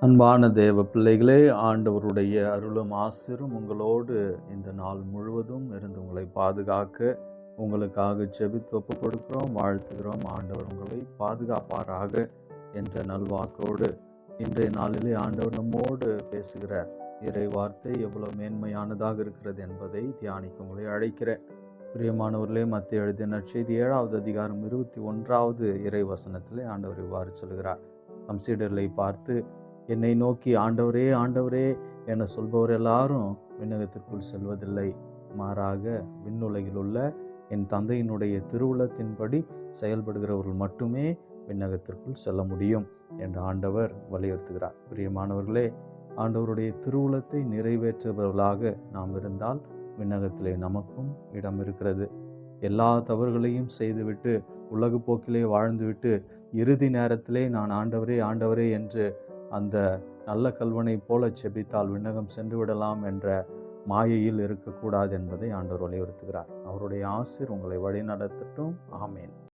அன்பான தேவ பிள்ளைகளே, ஆண்டவருடைய அருளும் ஆசிரும் உங்களோடு இந்த நாள் முழுவதும் இருந்து உங்களை பாதுகாக்க உங்களுக்காக ஜெபித்து ஒப்பு கொடுக்கிறோம், வாழ்த்துகிறோம். ஆண்டவர் உங்களை பாதுகாப்பாராக என்ற நல்வாக்கோடு இன்றைய நாளிலே ஆண்டவர் நம்மோடு பேசுகிற இறை வார்த்தை எவ்வளவு மேன்மையானதாக இருக்கிறது என்பதை தியானிக்க உங்களை அழைக்கிறேன். பிரியமானவர்களே, மத்திய எழுதிய நற்செய்தி 7வது அதிகாரம் 21வது இறை வசனத்திலே ஆண்டவர் இவ்வாறு சொல்கிறார். நம் சீடர்களை பார்த்து, என்னை நோக்கி ஆண்டவரே ஆண்டவரே என சொல்பவர் எல்லாரும் விண்ணகத்திற்குள் செல்வதில்லை, மாறாக விண்ணுலகில் உள்ள என் தந்தையினுடைய திருவுளத்தின்படி செயல்படுகிறவர்கள் மட்டுமே விண்ணகத்திற்குள் செல்ல முடியும் என்று ஆண்டவர் வலியுறுத்துகிறார். பிரியமானவர்களே, ஆண்டவருடைய திருவுளத்தை நிறைவேற்றுபவர்களாக நாம் இருந்தால் விண்ணகத்திலே நமக்கும் இடம் இருக்கிறது. எல்லா தவறுகளையும் செய்துவிட்டு உலகு போக்கிலே வாழ்ந்துவிட்டு இறுதி நேரத்திலே நான் ஆண்டவரே ஆண்டவரே என்று அந்த நல்ல கல்வனை போல செபித்தால் விண்ணகம் சென்று விடலாம் என்ற மாயையில் இருக்கக்கூடாது என்பதை ஆண்டவர் வலியுறுத்துகிறார். அவருடைய ஆசீர் உங்களை வழி நடத்தட்டும். ஆமேன்.